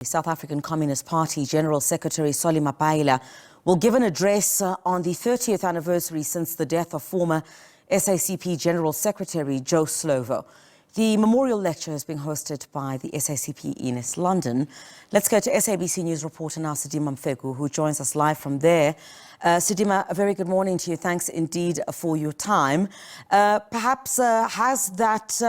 The South African Communist Party General Secretary Mapaila will give an address on the 30th anniversary since the death of former SACP General Secretary Joe Slovo. The memorial lecture is being hosted by the SACP in East London. Let's go to SABC News reporter now, Sidima Mfegu, who joins us live from there. Sidima, a very good morning to you. Thanks indeed for your time. Perhaps has that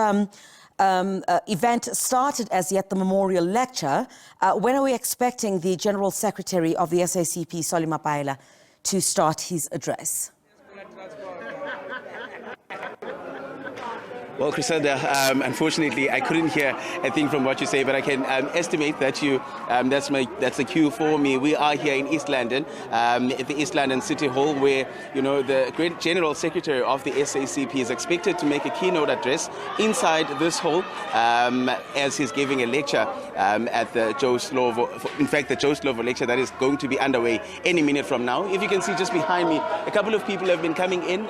event started as yet, the memorial lecture? When are we expecting the General Secretary of the SACP, Mapaila, to start his address? Well, Crisenda, unfortunately, I couldn't hear a thing from what you say, but I can estimate that that's a cue for me. We are here in East London, at the East London City Hall, where the great General Secretary of the SACP is expected to make a keynote address inside this hall as he's giving a lecture at the Joe Slovo. In fact, the Joe Slovo lecture that is going to be underway any minute from now. If you can see just behind me, a couple of people have been coming in,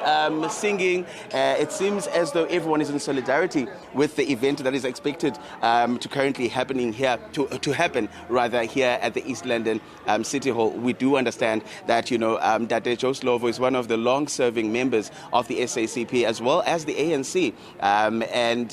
singing. It seems as though everyone is in solidarity with the event that is expected to currently happening here, to happen rather here at the East London City Hall. We do understand that that Joe Slovo is one of the long-serving members of the SACP as well as the ANC, and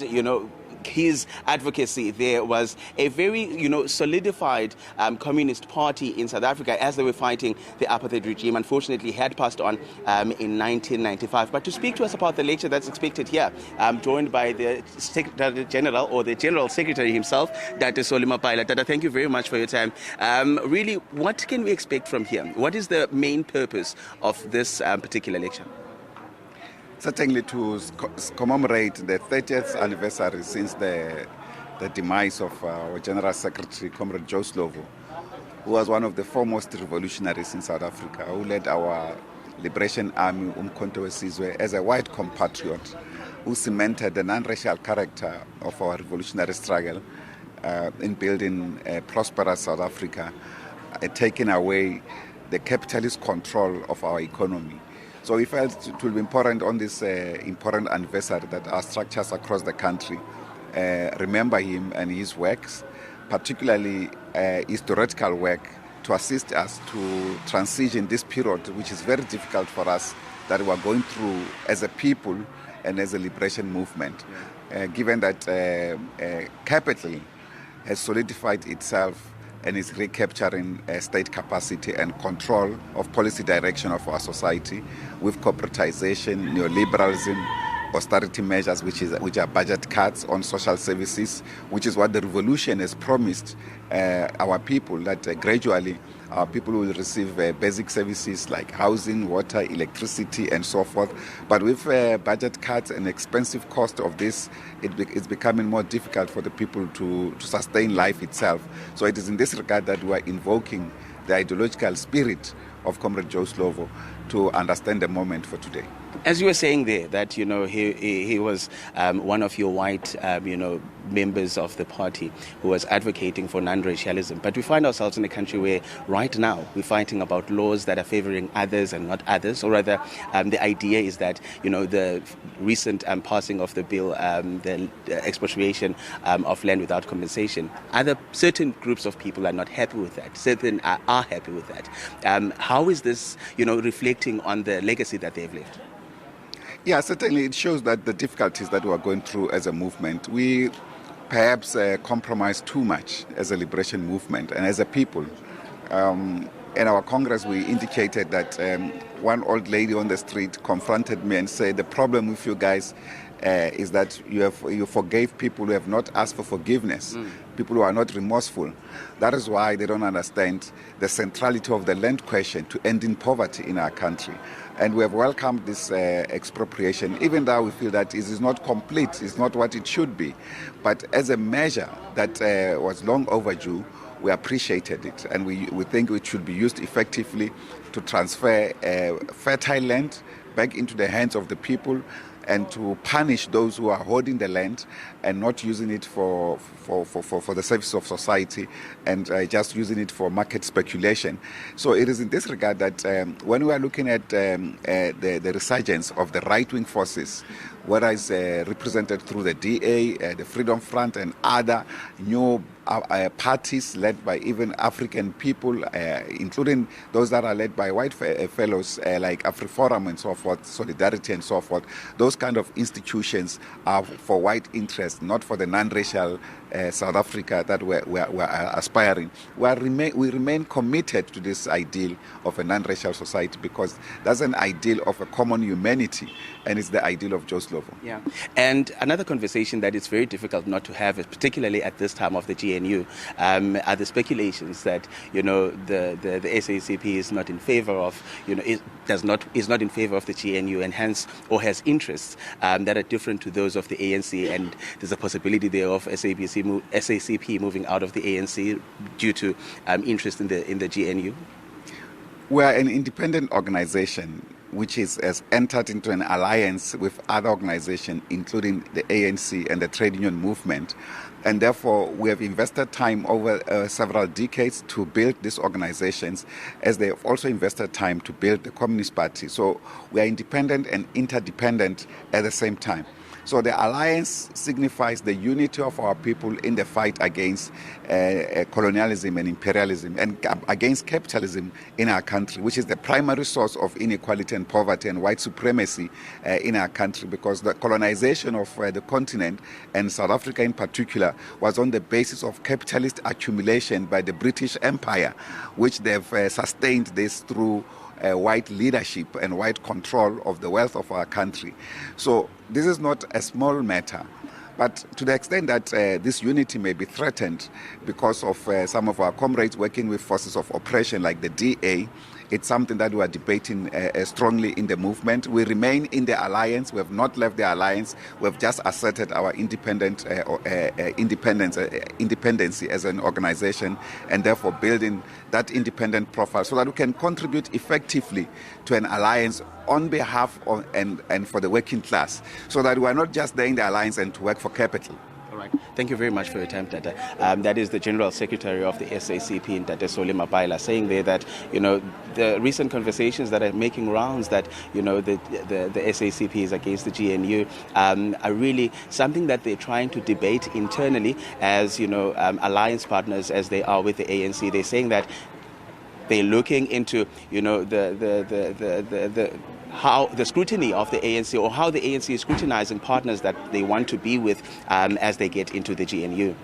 his advocacy there was a very, solidified communist party in South Africa as they were fighting the apartheid regime. Unfortunately, had passed on in 1995. But to speak to us about the lecture that's expected here, joined by the Secretary General, or the General Secretary himself, Dr. Mapaila. Dada, thank you very much for your time. Really, what can we expect from here? What is the main purpose of this particular lecture? Certainly to commemorate the 30th anniversary since the demise of our General Secretary, Comrade Joe Slovo, who was one of the foremost revolutionaries in South Africa, who led our Liberation Army, Umkhonto weSizwe, as a white compatriot, who cemented the non-racial character of our revolutionary struggle in building a prosperous South Africa, taking away the capitalist control of our economy. So we felt it will be important on this important anniversary that our structures across the country remember him and his works, particularly his theoretical work, to assist us to transition this period, which is very difficult for us, that we are going through as a people and as a liberation movement, given that capital has solidified itself and is recapturing state capacity and control of policy direction of our society with corporatization, neoliberalism, austerity measures, which are budget cuts on social services, which is what the revolution has promised our people, that gradually our people will receive basic services like housing, water, electricity, and so forth. But with budget cuts and expensive cost of this, it's becoming more difficult for the people to sustain life itself. So it is in this regard that we are invoking the ideological spirit of Comrade Joe Slovo to understand the moment for today. As you were saying there, that he was one of your white members of the party who was advocating for non-racialism. But we find ourselves in a country where right now we're fighting about laws that are favoring others and not others, or rather the idea is that the recent passing of the bill, the expropriation of land without compensation, certain groups of people are not happy with that, certain are happy with that. How is this reflecting on the legacy that they've left? Yeah, certainly it shows that the difficulties that we are going through as a movement, we perhaps compromise too much as a liberation movement and as a people. In our Congress, we indicated that one old lady on the street confronted me and said, the problem with you guys is that you forgave people who have not asked for forgiveness, people who are not remorseful. That is why they don't understand the centrality of the land question to ending poverty in our country. And we have welcomed this expropriation, even though we feel that it is not complete, it's not what it should be. But as a measure that was long overdue, we appreciated it, and we think it should be used effectively to transfer fertile land back into the hands of the people, and to punish those who are holding the land and not using it for the service of society, and just using it for market speculation. So it is in this regard that when we are looking at the resurgence of the right-wing forces, whether it's represented through the DA, the Freedom Front, and other new parties led by even African people, including those that are led by white fellows like AfriForum and so forth, Solidarity and so forth. Those kind of institutions are for white interests, not for the non-racial South Africa that we're aspiring. We remain committed to this ideal of a non-racial society because that's an ideal of a common humanity, and it's the ideal of Joe Slovo. Yeah, and another conversation that it's very difficult not to have, particularly at this time of the GNU, are the speculations that the SACP is not in favor of, is not in favor of the GNU, and hence or has interests that are different to those of the ANC, and there's a possibility there of SACP moving out of the ANC due to interest in the GNU. We are an independent organization which has entered into an alliance with other organizations, including the ANC and the trade union movement. And therefore, we have invested time over several decades to build these organizations, as they have also invested time to build the Communist Party. So we are independent and interdependent at the same time. So the alliance signifies the unity of our people in the fight against colonialism and imperialism, and against capitalism in our country, which is the primary source of inequality and poverty and white supremacy in our country, because the colonization of the continent, and South Africa in particular, was on the basis of capitalist accumulation by the British Empire, which they've sustained this through white leadership and white control of the wealth of our country. So this is not a small matter. But to the extent that this unity may be threatened because of some of our comrades working with forces of oppression like the DA, it's something that we are debating strongly in the movement. We remain in the alliance. We have not left the alliance. We have just asserted our independency as an organization, and therefore building that independent profile so that we can contribute effectively to an alliance on behalf of and for the working class, so that we are not just there in the alliance and to work for capital. All right. Thank you very much for your time, Tata. That is the General Secretary of the SACP, Tata Mapaila, saying there that, the recent conversations that are making rounds that, the SACP is against the GNU are really something that they're trying to debate internally as, alliance partners as they are with the ANC. They're saying that they're looking into, how the scrutiny of the ANC, or how the ANC is scrutinizing partners that they want to be with as they get into the GNU.